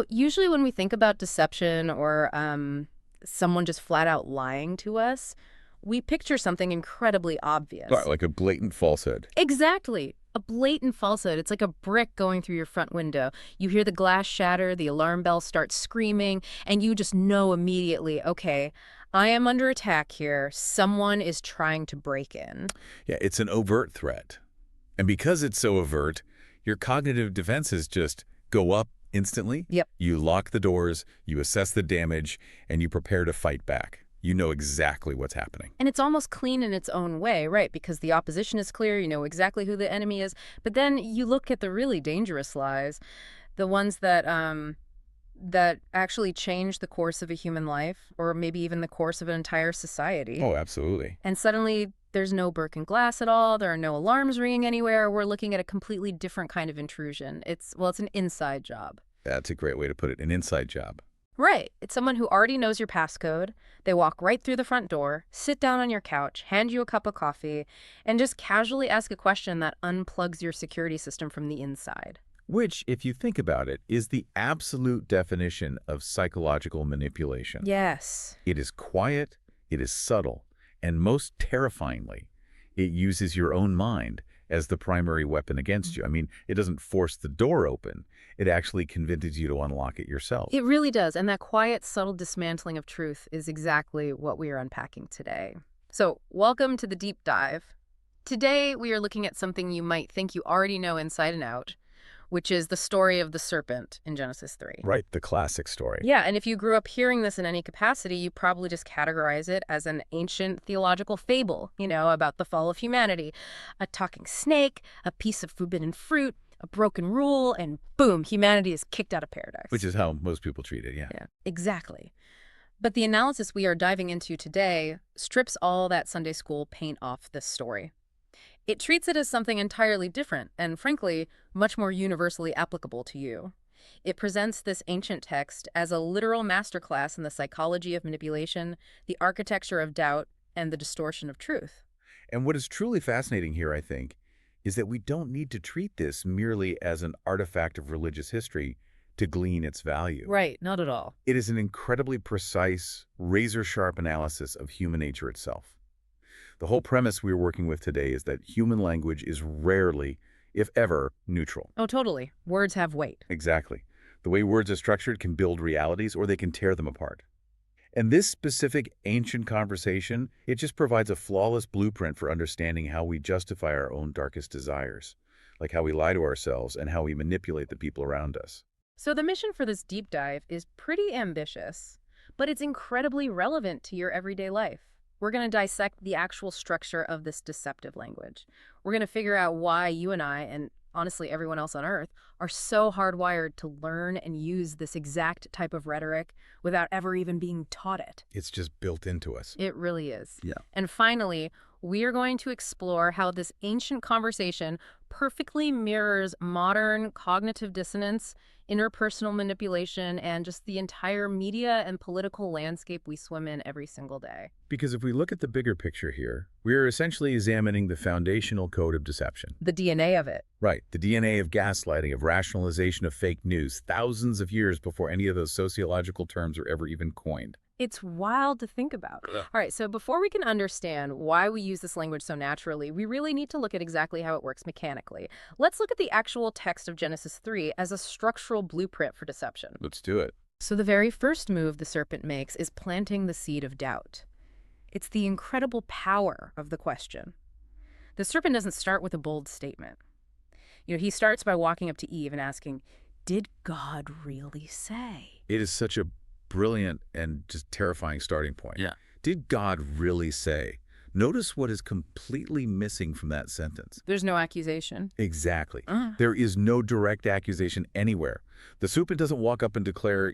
Usually when we think about deception or someone just flat out lying to us, we picture something incredibly Right, obvious. like a blatant falsehood. Exactly. A blatant falsehood. It's like a brick going through your front window. You hear the glass shatter, the alarm bell starts screaming, and you just know immediately, okay, I am under attack here. Someone is trying to break in. Yeah, it's an overt threat. And because it's so overt, your cognitive defenses just go up instantly. Yep. You lock the doors, you assess the damage, and you prepare to fight back. You know exactly what's happening. And it's almost clean in its own way, right? Because the opposition is clear, you know exactly who the enemy is. But then you look at the really dangerous lies, the ones that actually change the course of a human life, or maybe even the course of an entire society. Oh, absolutely. And suddenly there's no broken glass at all. There are no alarms ringing anywhere. We're looking at a completely different kind of intrusion. It's an inside job. That's a great way to put it, an inside job. Right. It's someone who already knows your passcode. They walk right through the front door, sit down on your couch, hand you a cup of coffee, and just casually ask a question that unplugs your security system from the inside. Which, if you think about it, is the absolute definition of psychological manipulation. Yes. It is quiet, it is subtle, and most terrifyingly, it uses your own mind as the primary weapon against you. I mean, it doesn't force the door open. It actually convinces you to unlock it yourself. It really does. And that quiet, subtle dismantling of truth is exactly what we are unpacking today. So, welcome to the deep dive. Today, we are looking at something you might think you already know inside and out, which is the story of the serpent in Genesis 3. Right, the classic story. Yeah, and if you grew up hearing this in any capacity, you probably just categorize it as an ancient theological fable, about the fall of humanity. A talking snake, a piece of forbidden fruit, a broken rule, and boom, humanity is kicked out of paradise. Which is how most people treat it, yeah. Yeah, exactly. But the analysis we are diving into today strips all that Sunday school paint off this story. It treats it as something entirely different and, frankly, much more universally applicable to you. It presents this ancient text as a literal masterclass in the psychology of manipulation, the architecture of doubt, and the distortion of truth. And what is truly fascinating here, I think, is that we don't need to treat this merely as an artifact of religious history to glean its value. Right, not at all. It is an incredibly precise, razor-sharp analysis of human nature itself. The whole premise we're working with today is that human language is rarely, if ever, neutral. Oh, totally. Words have weight. Exactly. The way words are structured can build realities or they can tear them apart. And this specific ancient conversation, it just provides a flawless blueprint for understanding how we justify our own darkest desires, like how we lie to ourselves and how we manipulate the people around us. So the mission for this deep dive is pretty ambitious, but it's incredibly relevant to your everyday life. We're going to dissect the actual structure of this deceptive language. We're going to figure out why you and I, and honestly everyone else on Earth, are so hardwired to learn and use this exact type of rhetoric without ever even being taught it. It's just built into us. It really is. Yeah. And finally, we are going to explore how this ancient conversation perfectly mirrors modern cognitive dissonance, interpersonal manipulation, and just the entire media and political landscape we swim in every single day. Because if we look at the bigger picture here, we are essentially examining the foundational code of deception. The DNA of it. Right, the DNA of gaslighting, of rationalization of fake news, thousands of years before any of those sociological terms were ever even coined. It's wild to think about. All right, so before we can understand why we use this language so naturally, we really need to look at exactly how it works mechanically. Let's look at the actual text of Genesis 3 as a structural blueprint for deception. Let's do it. So the very first move the serpent makes is planting the seed of doubt. It's the incredible power of the question. The serpent doesn't start with a bold statement. He starts by walking up to Eve and asking, "Did God really say?" It is such a brilliant and just terrifying starting point. Yeah. Did God really say? Notice what is completely missing from that sentence. There's no accusation. Exactly. There is no direct accusation anywhere. The serpent doesn't walk up and declare,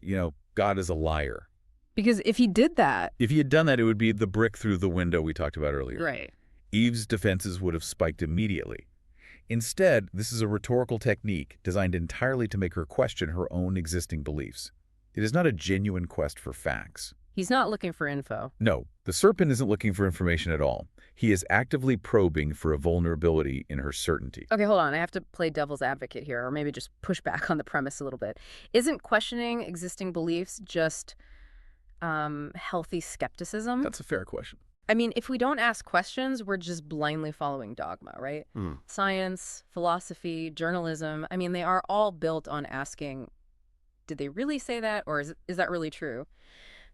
God is a liar. Because if he did that... If he had done that, it would be the brick through the window we talked about earlier. Right. Eve's defenses would have spiked immediately. Instead, this is a rhetorical technique designed entirely to make her question her own existing beliefs. It is not a genuine quest for facts. He's not looking for info. No, the serpent isn't looking for information at all. He is actively probing for a vulnerability in her certainty. Okay, hold on. I have to play devil's advocate here, or maybe just push back on the premise a little bit. Isn't questioning existing beliefs just healthy skepticism? That's a fair question. I mean, if we don't ask questions, we're just blindly following dogma, right? Hmm. Science, philosophy, journalism, I mean, they are all built on asking, did they really say that, or is that really true?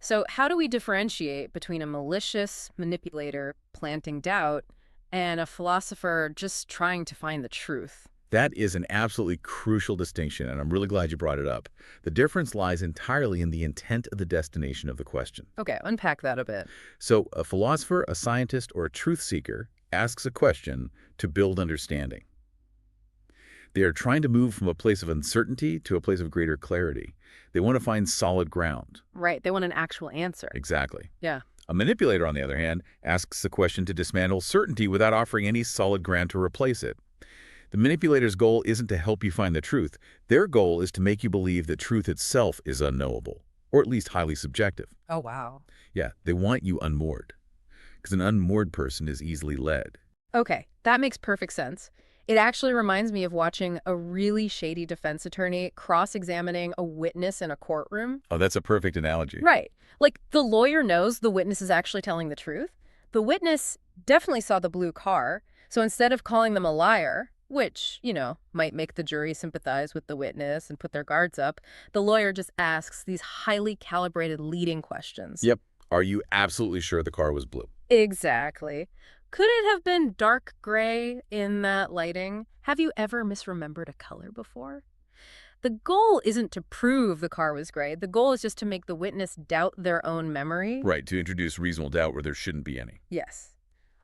So how do we differentiate between a malicious manipulator planting doubt and a philosopher just trying to find the truth? That is an absolutely crucial distinction, and I'm really glad you brought it up. The difference lies entirely in the intent of the destination of the question. Okay, unpack that a bit. So a philosopher, a scientist, or a truth seeker asks a question to build understanding. They are trying to move from a place of uncertainty to a place of greater clarity. They want to find solid ground. Right, they want an actual answer. Exactly. Yeah. A manipulator, on the other hand, asks the question to dismantle certainty without offering any solid ground to replace it. The manipulator's goal isn't to help you find the truth. Their goal is to make you believe that truth itself is unknowable, or at least highly subjective. Oh, wow. Yeah, they want you unmoored, because an unmoored person is easily led. Okay, that makes perfect sense. It actually reminds me of watching a really shady defense attorney cross-examining a witness in a courtroom. Oh, that's a perfect analogy. Right. Like, the lawyer knows the witness is actually telling the truth. The witness definitely saw the blue car, so instead of calling them a liar, which, might make the jury sympathize with the witness and put their guards up, the lawyer just asks these highly calibrated leading questions. Yep. Are you absolutely sure the car was blue? Exactly. Could it have been dark gray in that lighting? Have you ever misremembered a color before? The goal isn't to prove the car was gray. The goal is just to make the witness doubt their own memory. Right, to introduce reasonable doubt where there shouldn't be any. Yes.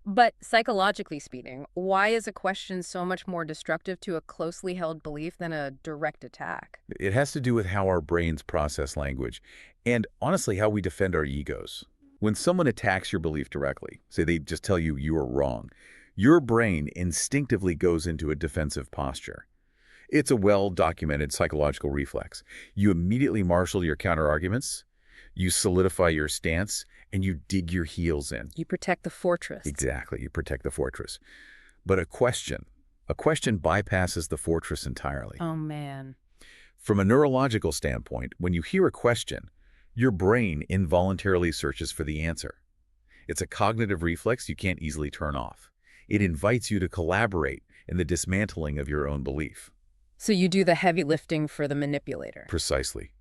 But psychologically speaking, why is a question so much more destructive to a closely held belief than a direct attack? It has to do with how our brains process language, and honestly, how we defend our egos. When someone attacks your belief directly, say they just tell you you are wrong, your brain instinctively goes into a defensive posture. It's a well-documented psychological reflex. You immediately marshal your counterarguments, you solidify your stance, and you dig your heels in. You protect the fortress. Exactly, you protect the fortress. But a question bypasses the fortress entirely. Oh, man. From a neurological standpoint, when you hear a question, your brain involuntarily searches for the answer. It's a cognitive reflex you can't easily turn off. It invites you to collaborate in the dismantling of your own belief. So you do the heavy lifting for the manipulator. Precisely.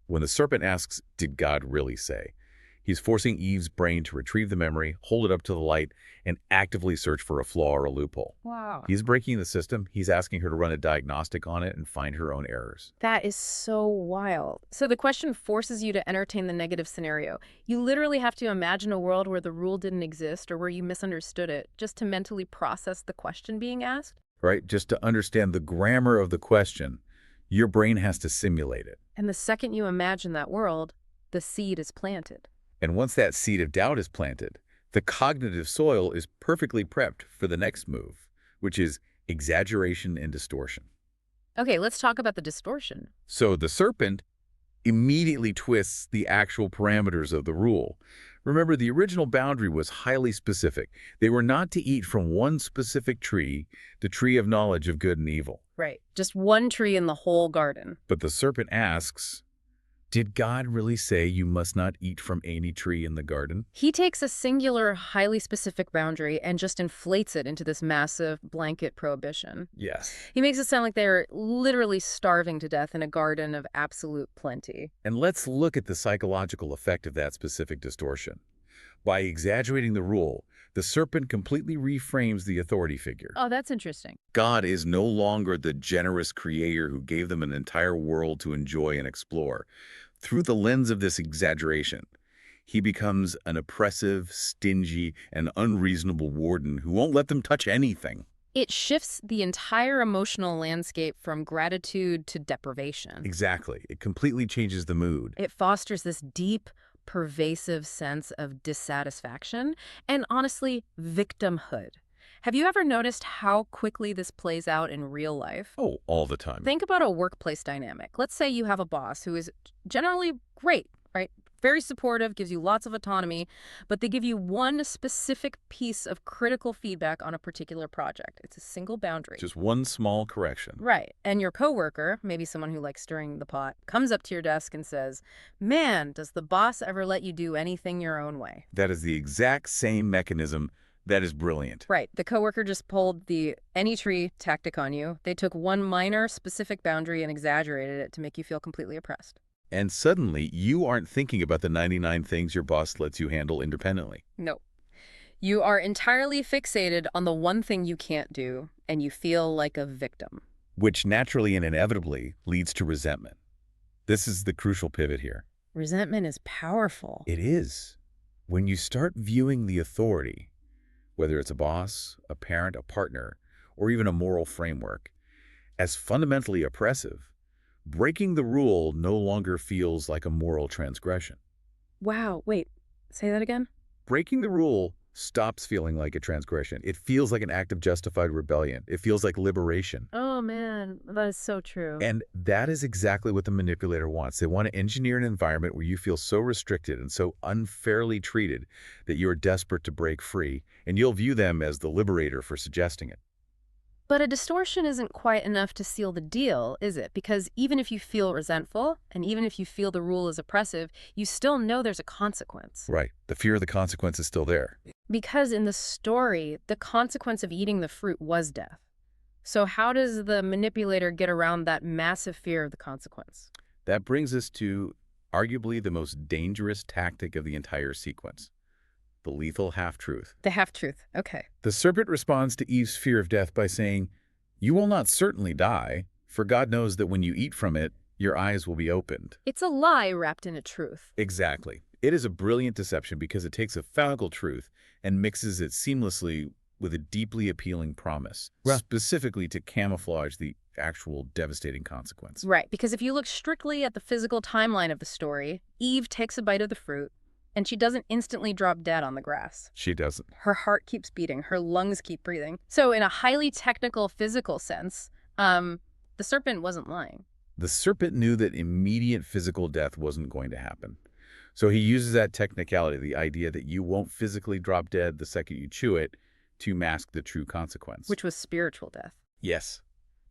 When the serpent asks, "Did God really say?" he's forcing Eve's brain to retrieve the memory, hold it up to the light, and actively search for a flaw or a loophole. Wow. He's breaking the system. He's asking her to run a diagnostic on it and find her own errors. That is so wild. So the question forces you to entertain the negative scenario. You literally have to imagine a world where the rule didn't exist or where you misunderstood it just to mentally process the question being asked. Right? Just to understand the grammar of the question, your brain has to simulate it. And the second you imagine that world, the seed is planted. And once that seed of doubt is planted, the cognitive soil is perfectly prepped for the next move, which is exaggeration and distortion. Okay, let's talk about the distortion. So the serpent immediately twists the actual parameters of the rule. Remember, the original boundary was highly specific. They were not to eat from one specific tree, the tree of knowledge of good and evil. Right. Just one tree in the whole garden. But the serpent asks, did God really say you must not eat from any tree in the garden? He takes a singular, highly specific boundary and just inflates it into this massive blanket prohibition. Yes. He makes it sound like they're literally starving to death in a garden of absolute plenty. And let's look at the psychological effect of that specific distortion. By exaggerating the rule, the serpent completely reframes the authority figure. Oh, that's interesting. God is no longer the generous creator who gave them an entire world to enjoy and explore. Through the lens of this exaggeration, he becomes an oppressive, stingy, and unreasonable warden who won't let them touch anything. It shifts the entire emotional landscape from gratitude to deprivation. Exactly. It completely changes the mood. It fosters this deep, pervasive sense of dissatisfaction and, honestly, victimhood. Have you ever noticed how quickly this plays out in real life? Oh, all the time. Think about a workplace dynamic. Let's say you have a boss who is generally great, right? Very supportive, gives you lots of autonomy, but they give you one specific piece of critical feedback on a particular project. It's a single boundary. Just one small correction. Right. And your coworker, maybe someone who likes stirring the pot, comes up to your desk and says, "Man, does the boss ever let you do anything your own way?" That is the exact same mechanism. That is brilliant. Right. The coworker just pulled the any tree tactic on you. They took one minor specific boundary and exaggerated it to make you feel completely oppressed. And suddenly, you aren't thinking about the 99 things your boss lets you handle independently. No. You are entirely fixated on the one thing you can't do, and you feel like a victim. Which naturally and inevitably leads to resentment. This is the crucial pivot here. Resentment is powerful. It is. When you start viewing the authority, whether it's a boss, a parent, a partner, or even a moral framework, as fundamentally oppressive, breaking the rule no longer feels like a moral transgression. Wow, wait, say that again? Breaking the rule stops feeling like a transgression. It feels like an act of justified rebellion. It feels like liberation. Oh man, that is so true. And that is exactly what the manipulator wants. They want to engineer an environment where you feel so restricted and so unfairly treated that you're desperate to break free, and you'll view them as the liberator for suggesting it. But a distortion isn't quite enough to seal the deal, is it? Because even if you feel resentful, and even if you feel the rule is oppressive, you still know there's a consequence. Right. The fear of the consequence is still there. Because in the story, the consequence of eating the fruit was death. So how does the manipulator get around that massive fear of the consequence? That brings us to arguably the most dangerous tactic of the entire sequence. The lethal half-truth. The half-truth. Okay. The serpent responds to Eve's fear of death by saying, "You will not certainly die, for God knows that when you eat from it, your eyes will be opened." It's a lie wrapped in a truth. Exactly. It is a brilliant deception because it takes a fallible truth and mixes it seamlessly with a deeply appealing promise, specifically to camouflage the actual devastating consequence. Right, because if you look strictly at the physical timeline of the story, Eve takes a bite of the fruit, and she doesn't instantly drop dead on the grass. She doesn't. Her heart keeps beating. Her lungs keep breathing. So in a highly technical, physical sense, the serpent wasn't lying. The serpent knew that immediate physical death wasn't going to happen. So he uses that technicality, the idea that you won't physically drop dead the second you chew it, to mask the true consequence. Which was spiritual death. Yes.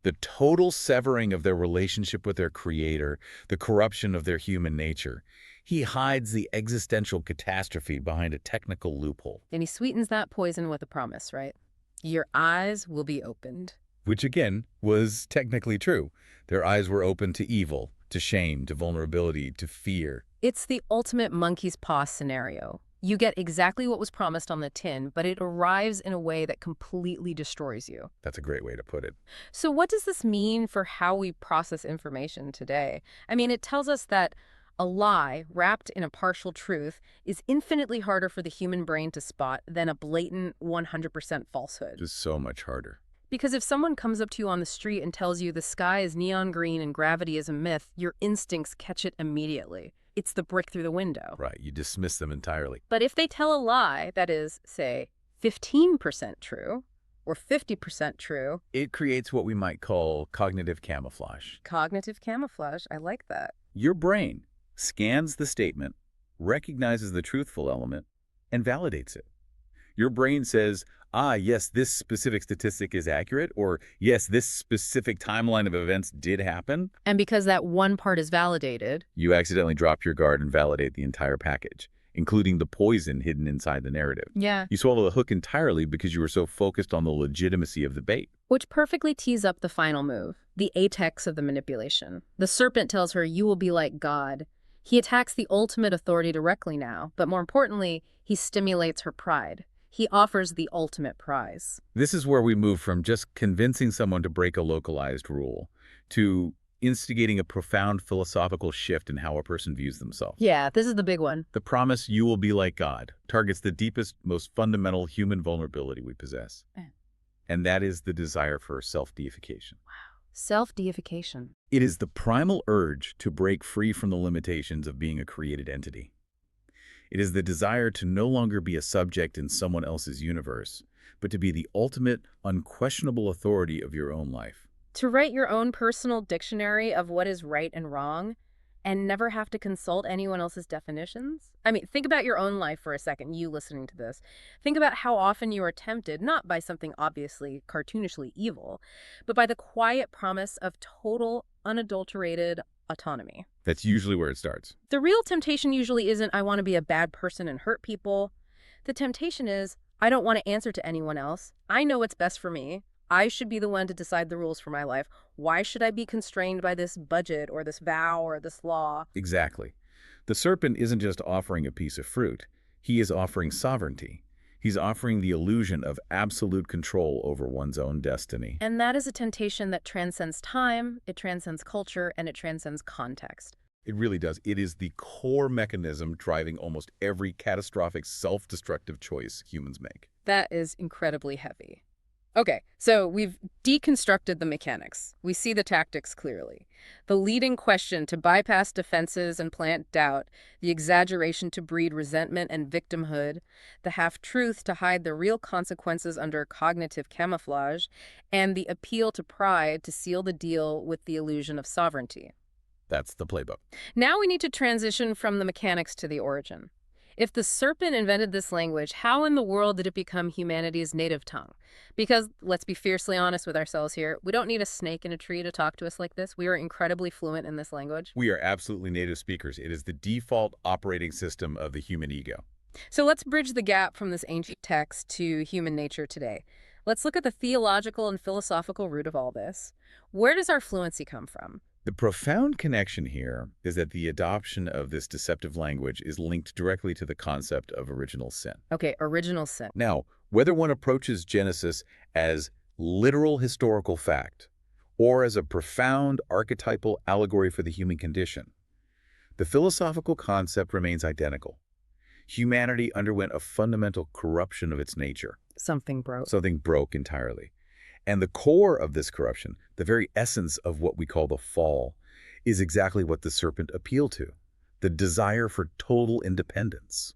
The total severing of their relationship with their creator, the corruption of their human nature. He hides the existential catastrophe behind a technical loophole. And he sweetens that poison with a promise, right? Your eyes will be opened. Which, again, was technically true. Their eyes were open to evil, to shame, to vulnerability, to fear. It's the ultimate monkey's paw scenario. You get exactly what was promised on the tin, but it arrives in a way that completely destroys you. That's a great way to put it. So what does this mean for how we process information today? I mean, it tells us that a lie wrapped in a partial truth is infinitely harder for the human brain to spot than a blatant 100% falsehood. Just so much harder. Because if someone comes up to you on the street and tells you the sky is neon green and gravity is a myth, your instincts catch it immediately. It's the brick through the window. Right, you dismiss them entirely. But if they tell a lie that is, say, 15% true or 50% true... It creates what we might call cognitive camouflage. Cognitive camouflage, I like that. Your brain scans the statement, recognizes the truthful element, and validates it. Your brain says, yes, this specific statistic is accurate, or yes, this specific timeline of events did happen. And because that one part is validated, you accidentally drop your guard and validate the entire package, including the poison hidden inside the narrative. Yeah. You swallow the hook entirely because you were so focused on the legitimacy of the bait. Which perfectly tees up the final move, the apex of the manipulation. The serpent tells her, "You will be like God." He attacks the ultimate authority directly now, but more importantly, he stimulates her pride. He offers the ultimate prize. This is where we move from just convincing someone to break a localized rule to instigating a profound philosophical shift in how a person views themselves. Yeah, this is the big one. The promise, "You will be like God," targets the deepest, most fundamental human vulnerability we possess. And that is the desire for self-deification. Wow. Self-deification. It is the primal urge to break free from the limitations of being a created entity. It is the desire to no longer be a subject in someone else's universe, but to be the ultimate, unquestionable authority of your own life. To write your own personal dictionary of what is right and wrong, and never have to consult anyone else's definitions? I mean, think about your own life for a second, you listening to this. Think about how often you are tempted, not by something obviously cartoonishly evil, but by the quiet promise of total, unadulterated autonomy. That's usually where it starts. The real temptation usually isn't, I want to be a bad person and hurt people. The temptation is, I don't want to answer to anyone else. I know what's best for me. I should be the one to decide the rules for my life. Why should I be constrained by this budget or this vow or this law? Exactly. The serpent isn't just offering a piece of fruit. He is offering sovereignty. He's offering the illusion of absolute control over one's own destiny. And that is a temptation that transcends time, it transcends culture, and it transcends context. It really does. It is the core mechanism driving almost every catastrophic self-destructive choice humans make. That is incredibly heavy. Okay, so we've deconstructed the mechanics. We see the tactics clearly. The leading question to bypass defenses and plant doubt, the exaggeration to breed resentment and victimhood, the half-truth to hide the real consequences under cognitive camouflage, and the appeal to pride to seal the deal with the illusion of sovereignty. That's the playbook. Now we need to transition from the mechanics to the origin. If the serpent invented this language, how in the world did it become humanity's native tongue? Because, let's be fiercely honest with ourselves here, we don't need a snake in a tree to talk to us like this. We are incredibly fluent in this language. We are absolutely native speakers. It is the default operating system of the human ego. So let's bridge the gap from this ancient text to human nature today. Let's look at the theological and philosophical root of all this. Where does our fluency come from? The profound connection here is that the adoption of this deceptive language is linked directly to the concept of original sin. Okay, original sin. Now, whether one approaches Genesis as literal historical fact or as a profound archetypal allegory for the human condition, the philosophical concept remains identical. Humanity underwent a fundamental corruption of its nature. Something broke. Something broke entirely. And the core of this corruption, the very essence of what we call the fall, is exactly what the serpent appealed to: the desire for total independence,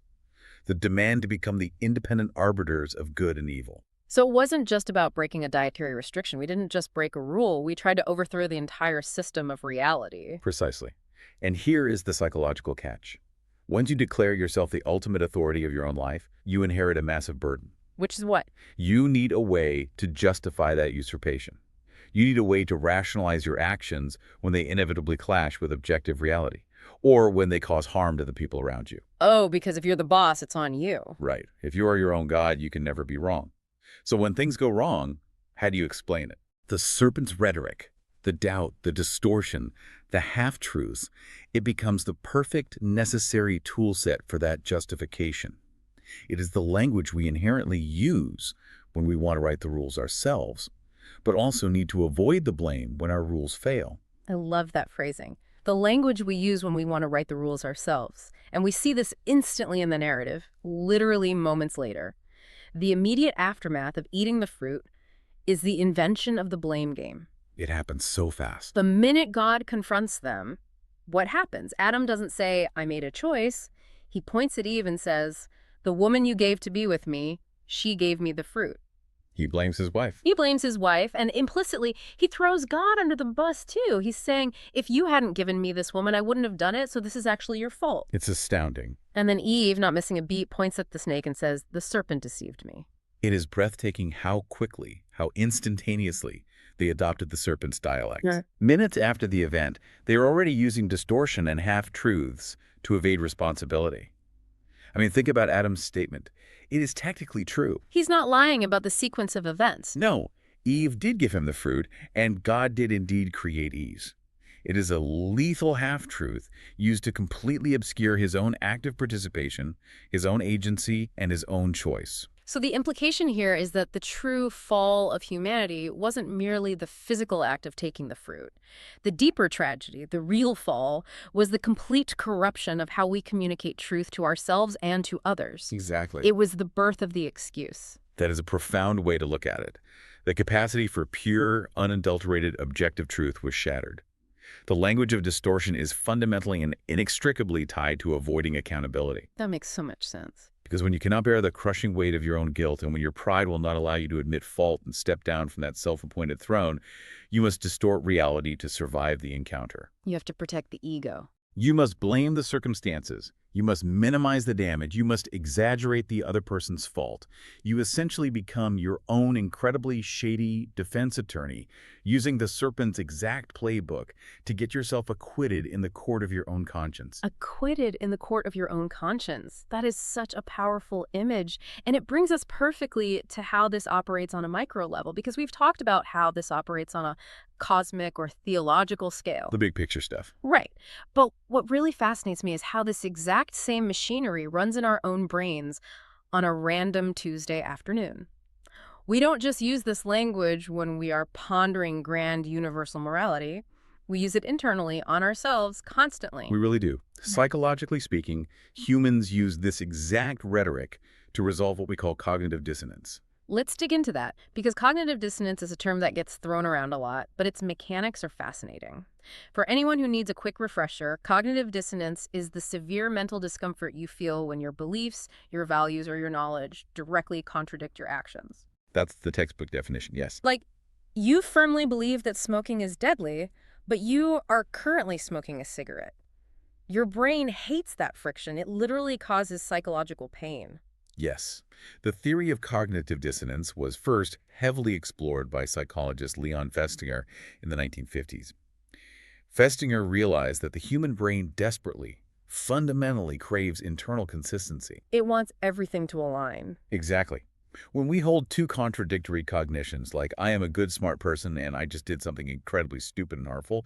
the demand to become the independent arbiters of good and evil. So it wasn't just about breaking a dietary restriction. We didn't just break a rule. We tried to overthrow the entire system of reality. Precisely. And here is the psychological catch. Once you declare yourself the ultimate authority of your own life, you inherit a massive burden. Which is what? You need a way to justify that usurpation. You need a way to rationalize your actions when they inevitably clash with objective reality, or when they cause harm to the people around you. Oh, because if you're the boss, it's on you. Right. If you are your own God, you can never be wrong. So when things go wrong, how do you explain it? The serpent's rhetoric, the doubt, the distortion, the half-truths, it becomes the perfect, necessary tool set for that justification. It is the language we inherently use when we want to write the rules ourselves, but also need to avoid the blame when our rules fail. I love that phrasing. The language we use when we want to write the rules ourselves. And we see this instantly in the narrative, literally moments later. The immediate aftermath of eating the fruit is the invention of the blame game. It happens so fast. The minute God confronts them, what happens? Adam doesn't say, I made a choice. He points at Eve and says, the woman you gave to be with me, she gave me the fruit. He blames his wife. He blames his wife, and implicitly, he throws God under the bus, too. He's saying, if you hadn't given me this woman, I wouldn't have done it, so this is actually your fault. It's astounding. And then Eve, not missing a beat, points at the snake and says, the serpent deceived me. It is breathtaking how quickly, how instantaneously they adopted the serpent's dialect. Yeah. Minutes after the event, they are already using distortion and half-truths to evade responsibility. I mean, think about Adam's statement. It is technically true. He's not lying about the sequence of events. No, Eve did give him the fruit, and God did indeed create Eve. It is a lethal half-truth used to completely obscure his own active participation, his own agency, and his own choice. So the implication here is that the true fall of humanity wasn't merely the physical act of taking the fruit. The deeper tragedy, the real fall, was the complete corruption of how we communicate truth to ourselves and to others. Exactly. It was the birth of the excuse. That is a profound way to look at it. The capacity for pure, unadulterated, objective truth was shattered. The language of distortion is fundamentally and inextricably tied to avoiding accountability. That makes so much sense. Because when you cannot bear the crushing weight of your own guilt, and when your pride will not allow you to admit fault and step down from that self-appointed throne, you must distort reality to survive the encounter. You have to protect the ego. You must blame the circumstances. You must minimize the damage. You must exaggerate the other person's fault. You essentially become your own incredibly shady defense attorney, using the Serpent's exact playbook to get yourself acquitted in the court of your own conscience. Acquitted in the court of your own conscience. That is such a powerful image. And it brings us perfectly to how this operates on a micro level, because we've talked about how this operates on a cosmic or theological scale. The big picture stuff. Right. But what really fascinates me is how this exact same machinery runs in our own brains on a random Tuesday afternoon. We don't just use this language when we are pondering grand universal morality. We use it internally on ourselves constantly. We really do. Psychologically speaking, humans use this exact rhetoric to resolve what we call cognitive dissonance. Let's dig into that, because cognitive dissonance is a term that gets thrown around a lot, but its mechanics are fascinating. For anyone who needs a quick refresher, cognitive dissonance is the severe mental discomfort you feel when your beliefs, your values, or your knowledge directly contradict your actions. That's the textbook definition, yes. Like, you firmly believe that smoking is deadly, but you are currently smoking a cigarette. Your brain hates that friction. It literally causes psychological pain. Yes. The theory of cognitive dissonance was first heavily explored by psychologist Leon Festinger in the 1950s. Festinger realized that the human brain desperately, fundamentally craves internal consistency. It wants everything to align. Exactly. When we hold two contradictory cognitions, like I am a good, smart person and I just did something incredibly stupid and harmful,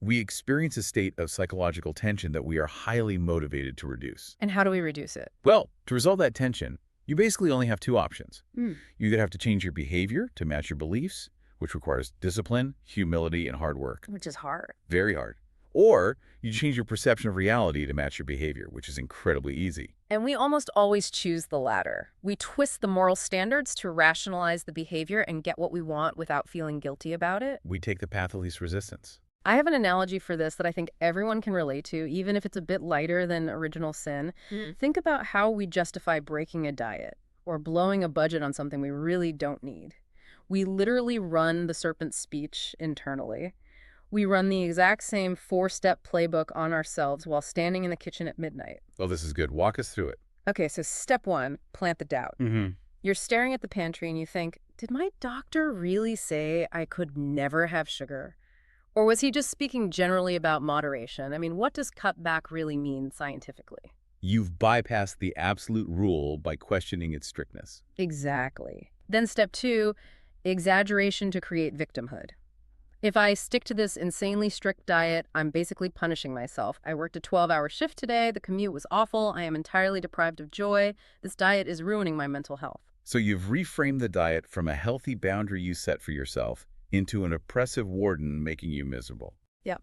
we experience a state of psychological tension that we are highly motivated to reduce. And how do we reduce it? Well, to resolve that tension, you basically only have two options. Hmm. You either have to change your behavior to match your beliefs, which requires discipline, humility, and hard work. Which is hard. Very hard. Or you change your perception of reality to match your behavior, which is incredibly easy. And we almost always choose the latter. We twist the moral standards to rationalize the behavior and get what we want without feeling guilty about it. We take the path of least resistance. I have an analogy for this that I think everyone can relate to, even if it's a bit lighter than original sin. Think about how we justify breaking a diet or blowing a budget on something we really don't need. We literally run the Serpent speech internally. We run the exact same 4-step playbook on ourselves while standing in the kitchen at midnight. Oh, this is good. Walk us through it. Okay, so step 1, plant the doubt. You're staring at the pantry and you think, did my doctor really say I could never have sugar? Or was he just speaking generally about moderation? I mean, what does cut back really mean scientifically? You've bypassed the absolute rule by questioning its strictness. Exactly. Then step 2, exaggeration to create victimhood. If I stick to this insanely strict diet, I'm basically punishing myself. I worked a 12-hour shift today. The commute was awful. I am entirely deprived of joy. This diet is ruining my mental health. So you've reframed the diet from a healthy boundary you set for yourself into an oppressive warden making you miserable. Yep.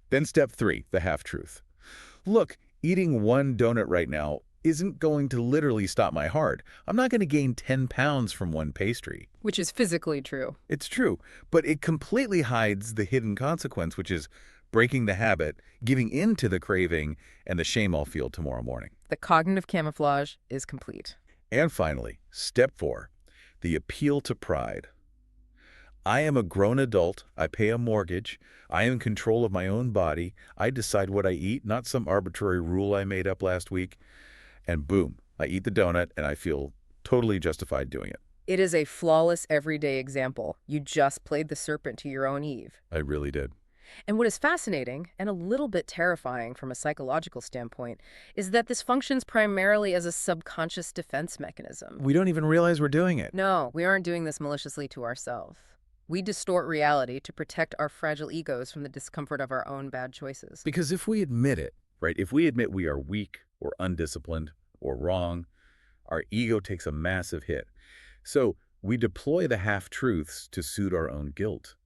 Then step 3, the half-truth. Look, eating one donut right now isn't going to literally stop my heart. I'm not going to gain 10 pounds from one pastry. Which is physically true. It's true, but it completely hides the hidden consequence, which is breaking the habit, giving in to the craving, and the shame I'll feel tomorrow morning. The cognitive camouflage is complete. And finally, step 4, the appeal to pride. I am a grown adult. I pay a mortgage. I am in control of my own body. I decide what I eat, not some arbitrary rule I made up last week. And boom, I eat the donut and I feel totally justified doing it. It is a flawless everyday example. You just played the serpent to your own Eve. I really did. And what is fascinating, and a little bit terrifying from a psychological standpoint, is that this functions primarily as a subconscious defense mechanism. We don't even realize we're doing it. No, we aren't doing this maliciously to ourselves. We distort reality to protect our fragile egos from the discomfort of our own bad choices. Because if we admit it, right, if we admit we are weak or undisciplined or wrong, our ego takes a massive hit. So we deploy the half-truths to soothe our own guilt.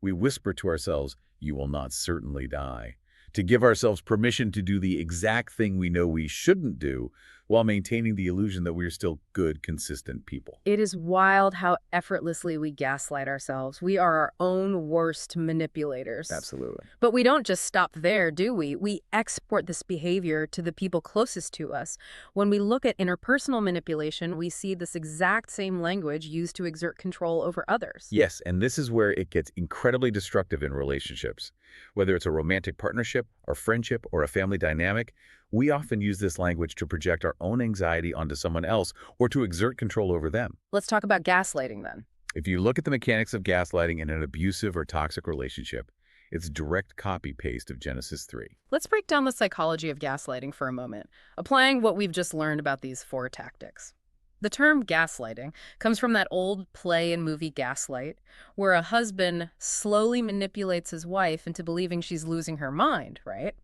We whisper to ourselves, "You will not certainly die," to give ourselves permission to do the exact thing we know we shouldn't do while maintaining the illusion that we're still good, consistent people. It is wild how effortlessly we gaslight ourselves. We are our own worst manipulators. Absolutely. But we don't just stop there, do we? We export this behavior to the people closest to us. When we look at interpersonal manipulation, we see this exact same language used to exert control over others. Yes, and this is where it gets incredibly destructive in relationships. Whether it's a romantic partnership relationship, our friendship, or a family dynamic, we often use this language to project our own anxiety onto someone else or to exert control over them. Let's talk about gaslighting then. If you look at the mechanics of gaslighting in an abusive or toxic relationship, it's direct copy-paste of Genesis 3. Let's break down the psychology of gaslighting for a moment, applying what we've just learned about these four tactics. The term gaslighting comes from that old play and movie Gaslight, where a husband slowly manipulates his wife into believing she's losing her mind, right?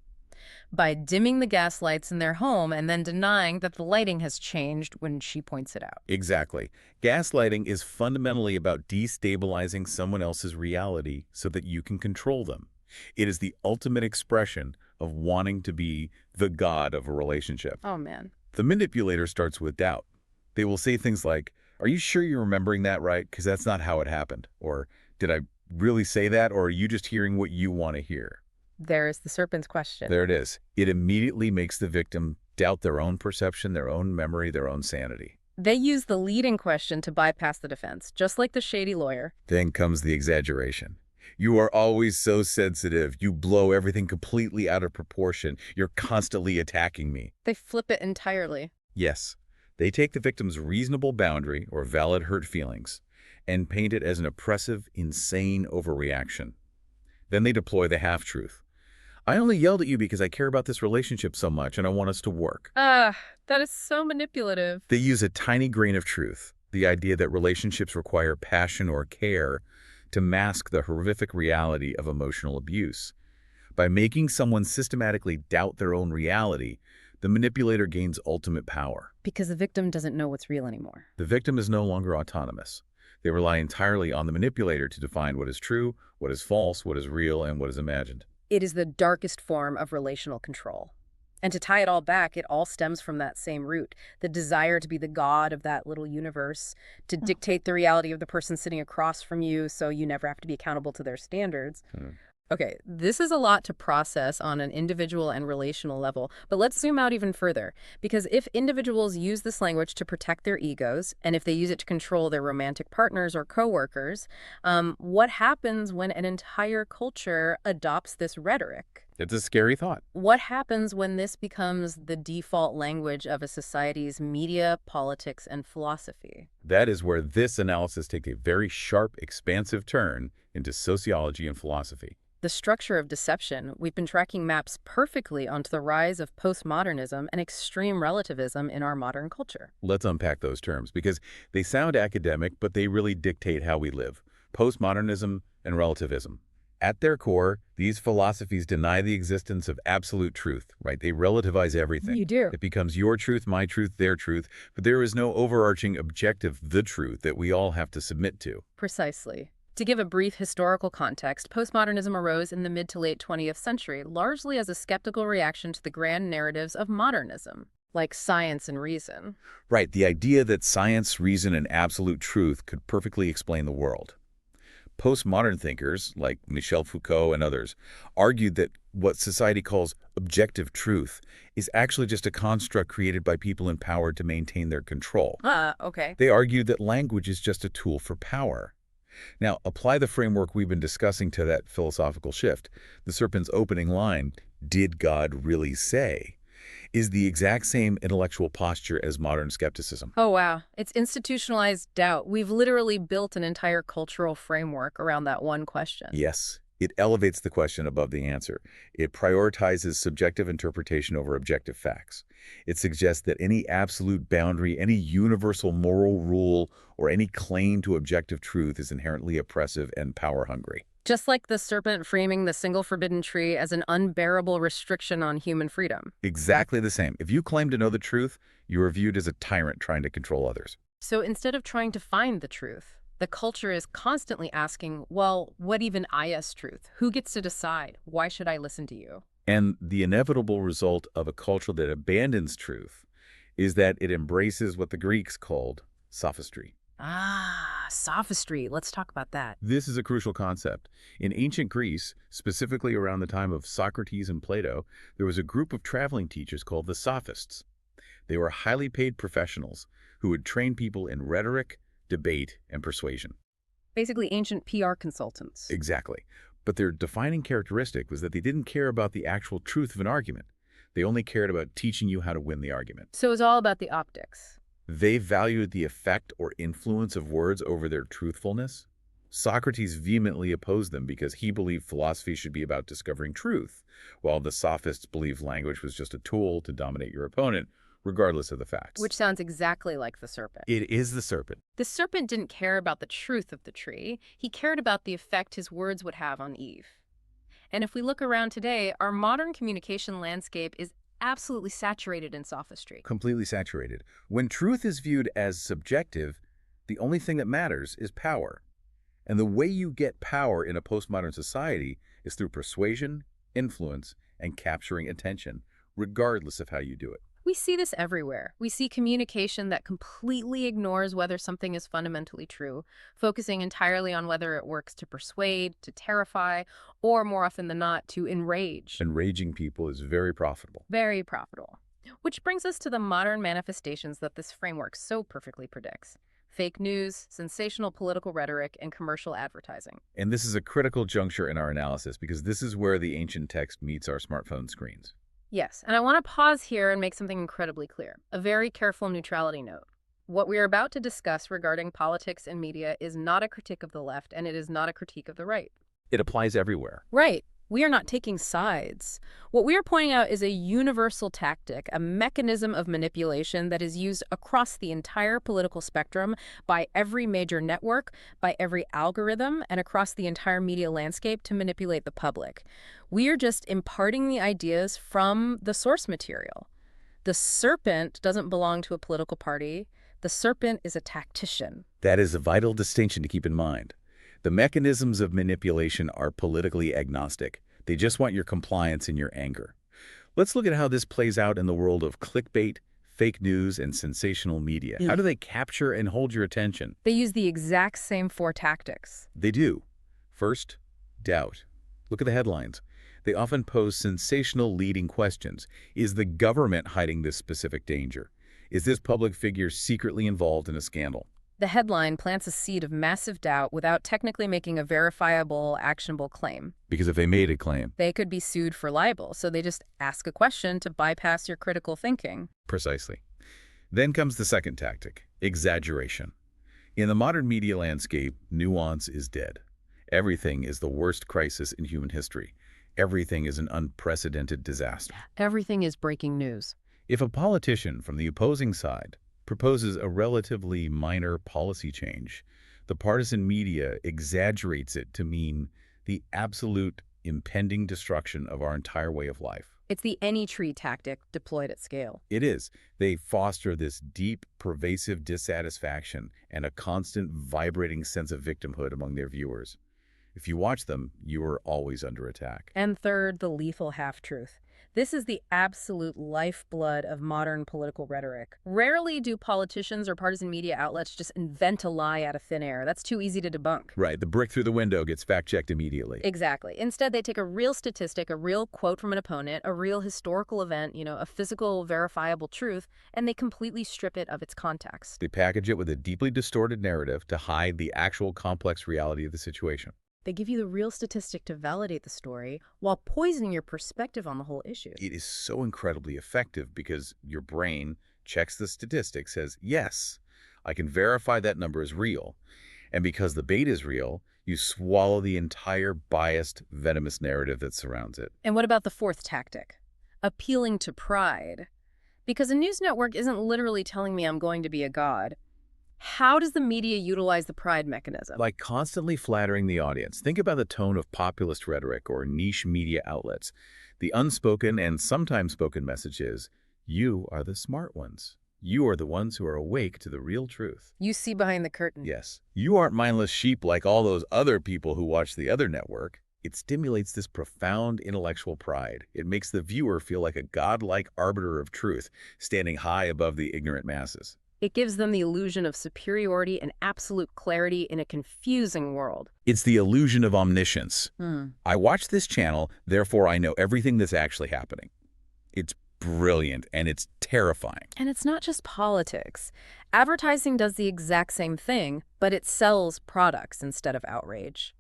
By dimming the gas lights in their home and then denying that the lighting has changed when she points it out. Exactly. Gaslighting is fundamentally about destabilizing someone else's reality so that you can control them. It is the ultimate expression of wanting to be the god of a relationship. Oh, man. The manipulator starts with doubt. They will say things like, "Are you sure you're remembering that right? Because that's not how it happened." Or, "Did I really say that? Or are you just hearing what you want to hear?" There's the serpent's question. There it is. It immediately makes the victim doubt their own perception, their own memory, their own sanity. They use the leading question to bypass the defense, just like the shady lawyer. Then comes the exaggeration. "You are always so sensitive. You blow everything completely out of proportion. You're constantly attacking me." They flip it entirely. Yes, they take the victim's reasonable boundary or valid hurt feelings and paint it as an oppressive, insane overreaction. Then they deploy the half-truth. "I only yelled at you because I care about this relationship so much and I want us to work." Ah, that is so manipulative. They use a tiny grain of truth, the idea that relationships require passion or care, to mask the horrific reality of emotional abuse. By making someone systematically doubt their own reality, the manipulator gains ultimate power. Because the victim doesn't know what's real anymore. The victim is no longer autonomous. They rely entirely on the manipulator to define what is true, what is false, what is real, and what is imagined. It is the darkest form of relational control. And to tie it all back, it all stems from that same root, the desire to be the god of that little universe, to dictate the reality of the person sitting across from you so you never have to be accountable to their standards. Okay, this is a lot to process on an individual and relational level, but let's zoom out even further. Because if individuals use this language to protect their egos, and if they use it to control their romantic partners or coworkers, what happens when an entire culture adopts this rhetoric? It's a scary thought. What happens when this becomes the default language of a society's media, politics, and philosophy? That is where this analysis takes a very sharp, expansive turn into sociology and philosophy. The structure of deception, we've been tracking maps perfectly onto the rise of postmodernism and extreme relativism in our modern culture. Let's unpack those terms because they sound academic, but they really dictate how we live. Postmodernism and relativism. At their core, these philosophies deny the existence of absolute truth, right? They relativize everything. You do. It becomes your truth, my truth, their truth, but there is no overarching objective, the truth, that we all have to submit to. Precisely. To give a brief historical context, postmodernism arose in the mid to late 20th century, largely as a skeptical reaction to the grand narratives of modernism, like science and reason. Right, the idea that science, reason, and absolute truth could perfectly explain the world. Postmodern thinkers, like Michel Foucault and others, argued that what society calls objective truth is actually just a construct created by people empowered to maintain their control. Okay. They argued that language is just a tool for power. Now, apply the framework we've been discussing to that philosophical shift. The Serpent's opening line, "Did God really say?" is the exact same intellectual posture as modern skepticism. Oh, wow. It's institutionalized doubt. We've literally built an entire cultural framework around that one question. Yes, it elevates the question above the answer. It prioritizes subjective interpretation over objective facts. It suggests that any absolute boundary, any universal moral rule, or any claim to objective truth is inherently oppressive and power-hungry. Just like the serpent framing the single forbidden tree as an unbearable restriction on human freedom. Exactly the same. If you claim to know the truth, you are viewed as a tyrant trying to control others. So instead of trying to find the truth, the culture is constantly asking, well, what even is truth? Who gets to decide? Why should I listen to you? And the inevitable result of a culture that abandons truth is that it embraces what the Greeks called sophistry. Sophistry. Let's talk about that. This is a crucial concept. In ancient Greece, specifically around the time of Socrates and Plato, there was a group of traveling teachers called the sophists. They were highly paid professionals who would train people in rhetoric, debate, and persuasion. Basically ancient PR consultants. Exactly. But their defining characteristic was that they didn't care about the actual truth of an argument. They only cared about teaching you how to win the argument. So it was all about the optics. They valued the effect or influence of words over their truthfulness. Socrates vehemently opposed them because he believed philosophy should be about discovering truth, while the sophists believed language was just a tool to dominate your opponent, regardless of the facts. Which sounds exactly like the serpent. It is the serpent. The serpent didn't care about the truth of the tree. He cared about the effect his words would have on Eve. And if we look around today, our modern communication landscape is absolutely saturated in sophistry. Completely saturated. When truth is viewed as subjective, the only thing that matters is power. And the way you get power in a postmodern society is through persuasion, influence, and capturing attention, regardless of how you do it. We see this everywhere. We see communication that completely ignores whether something is fundamentally true, focusing entirely on whether it works to persuade, to terrify, or more often than not, to enrage. Enraging people is very profitable. Very profitable. Which brings us to the modern manifestations that this framework so perfectly predicts. Fake news, sensational political rhetoric, and commercial advertising. And this is a critical juncture in our analysis because this is where the ancient text meets our smartphone screens. Yes, and I want to pause here and make something incredibly clear. A very careful neutrality note. What we are about to discuss regarding politics and media is not a critique of the left, and it is not a critique of the right. It applies everywhere. Right. We are not taking sides. What we are pointing out is a universal tactic, a mechanism of manipulation that is used across the entire political spectrum by every major network, by every algorithm, and across the entire media landscape to manipulate the public. We are just imparting the ideas from the source material. The serpent doesn't belong to a political party. The serpent is a tactician. That is a vital distinction to keep in mind. The mechanisms of manipulation are politically agnostic. They just want your compliance and your anger. Let's look at how this plays out in the world of clickbait, fake news, and sensational media. How do they capture and hold your attention? They use the exact same four tactics. They do. First, doubt. Look at the headlines. They often pose sensational leading questions. Is the government hiding this specific danger? Is this public figure secretly involved in a scandal? The headline plants a seed of massive doubt without technically making a verifiable, actionable claim. Because if they made a claim. They could be sued for libel, so they just ask a question to bypass your critical thinking. Precisely. Then comes the second tactic, exaggeration. In the modern media landscape, nuance is dead. Everything is the worst crisis in human history. Everything is an unprecedented disaster. Everything is breaking news. If a politician from the opposing side proposes a relatively minor policy change, the partisan media exaggerates it to mean the absolute impending destruction of our entire way of life. It's the any tree tactic deployed at scale. It is. They foster this deep, pervasive dissatisfaction and a constant vibrating sense of victimhood among their viewers. If you watch them, you are always under attack. And third, the lethal half-truth. This is the absolute lifeblood of modern political rhetoric. Rarely do politicians or partisan media outlets just invent a lie out of thin air. That's too easy to debunk. Right, the brick through the window gets fact-checked immediately. Exactly. Instead, they take a real statistic, a real quote from an opponent, a real historical event, a physical, verifiable truth, and they completely strip it of its context. They package it with a deeply distorted narrative to hide the actual complex reality of the situation. They give you the real statistic to validate the story while poisoning your perspective on the whole issue. It is so incredibly effective because your brain checks the statistics, says, yes, I can verify that number is real. And because the bait is real, you swallow the entire biased, venomous narrative that surrounds it. And what about the fourth tactic? Appealing to pride. Because a news network isn't literally telling me I'm going to be a god. How does the media utilize the pride mechanism? By constantly flattering the audience. Think about the tone of populist rhetoric or niche media outlets. The unspoken and sometimes spoken message is, you are the smart ones. You are the ones who are awake to the real truth. You see behind the curtain. Yes. You aren't mindless sheep like all those other people who watch the other network. It stimulates this profound intellectual pride. It makes the viewer feel like a godlike arbiter of truth, standing high above the ignorant masses. It gives them the illusion of superiority and absolute clarity in a confusing world. It's the illusion of omniscience. Hmm. I watch this channel, therefore I know everything that's actually happening. It's brilliant and it's terrifying. And it's not just politics. Advertising does the exact same thing, but it sells products instead of outrage.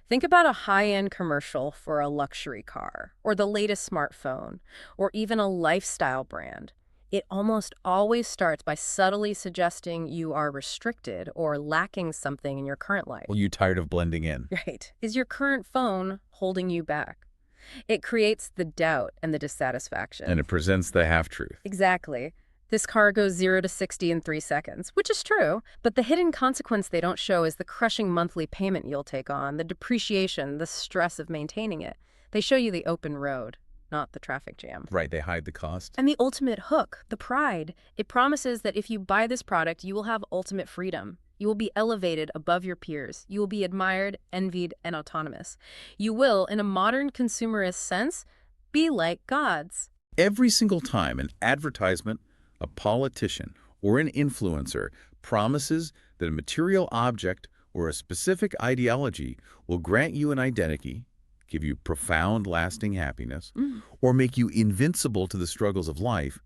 Think about a high-end commercial for a luxury car, or the latest smartphone, or even a lifestyle brand. It almost always starts by subtly suggesting you are restricted or lacking something in your current Well, life. you tired of blending in? Right. Is your current phone holding you back? It creates the doubt and the And dissatisfaction. it presents the half-truth. Exactly. This car goes 0 to 60 in 3 seconds, which is true, but the hidden consequence they don't show is the crushing monthly payment you'll take on, the depreciation, the stress of maintaining it. They show you the open road, not the traffic jam. Right, they hide the cost. And the ultimate hook, the pride. It promises that if you buy this product, you will have ultimate freedom. You will be elevated above your peers. You will be admired, envied, and autonomous. You will, in a modern consumerist sense, be like gods. Every single time an advertisement, a politician, or an influencer promises that a material object or a specific ideology will grant you an identity, give you profound, lasting happiness, Mm. or make you invincible to the struggles of life,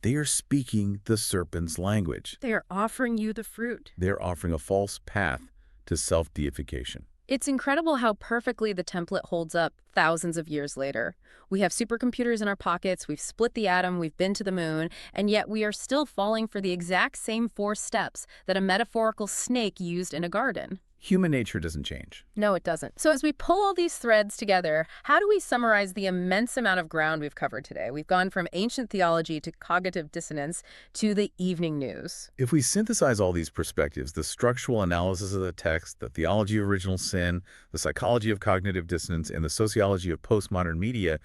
they are speaking the serpent's language. They are offering you the fruit. They're offering a false path to self-deification. It's incredible how perfectly the template holds up thousands of years later. We have supercomputers in our pockets, we've split the atom, we've been to the moon, and yet we are still falling for the exact same 4 steps that a metaphorical snake used in a garden. Human nature doesn't change. No, it doesn't. So as we pull all these threads together, how do we summarize the immense amount of ground we've covered today? We've gone from ancient theology to cognitive dissonance to the evening news. If we synthesize all these perspectives, the structural analysis of the text, the theology of original sin, the psychology of cognitive dissonance, and the sociology of postmodern media,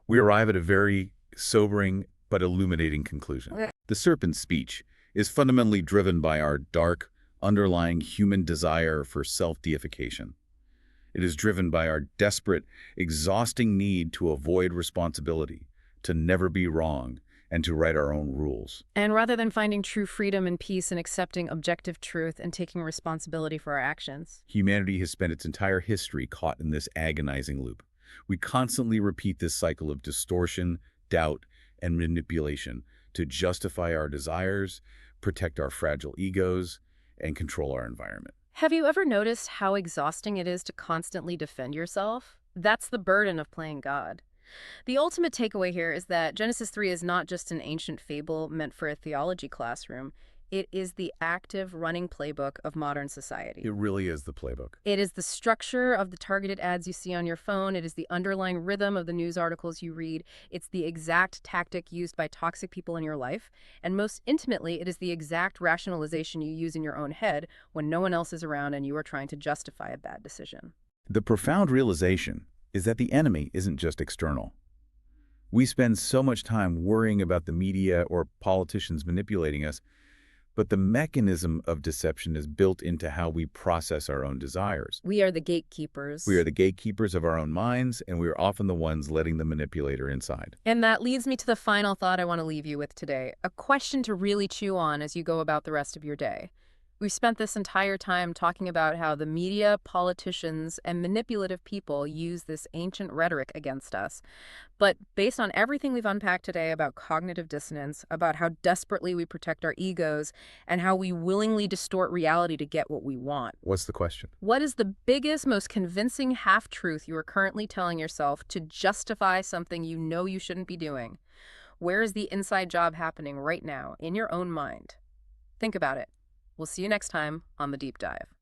we arrive at a very sobering but illuminating conclusion. Okay. The serpent's speech is fundamentally driven by our dark, underlying human desire for self-deification. It is driven by our desperate, exhausting need to avoid responsibility, to never be wrong, and to write our own rules. And rather than finding true freedom and peace and accepting objective truth and taking responsibility for our actions. Humanity has spent its entire history caught in this agonizing loop. We constantly repeat this cycle of distortion, doubt, and manipulation to justify our desires, protect our fragile egos, and control our environment. Have you ever noticed how exhausting it is to constantly defend yourself? That's the burden of playing God. The ultimate takeaway here is that Genesis 3 is not just an ancient fable meant for a theology classroom. It is the active running playbook of modern society. It really is the playbook. It is the structure of the targeted ads you see on your phone. It is the underlying rhythm of the news articles you read. It's the exact tactic used by toxic people in your life. And most intimately, it is the exact rationalization you use in your own head when no one else is around and you are trying to justify a bad decision. The profound realization is that the enemy isn't just external. We spend so much time worrying about the media or politicians manipulating us, but the mechanism of deception is built into how we process our own desires. We are the gatekeepers. We are the gatekeepers of our own minds, and we are often the ones letting the manipulator inside. And that leads me to the final thought I want to leave you with today, a question to really chew on as you go about the rest of your day. We've spent this entire time talking about how the media, politicians, and manipulative people use this ancient rhetoric against us. But based on everything we've unpacked today about cognitive dissonance, about how desperately we protect our egos, and how we willingly distort reality to get what we want, What's the question? what is the biggest, most convincing half-truth you are currently telling yourself to justify something you know you shouldn't be doing? Where is the inside job happening right now in your own mind? Think about it. We'll see you next time on The Deep Dive.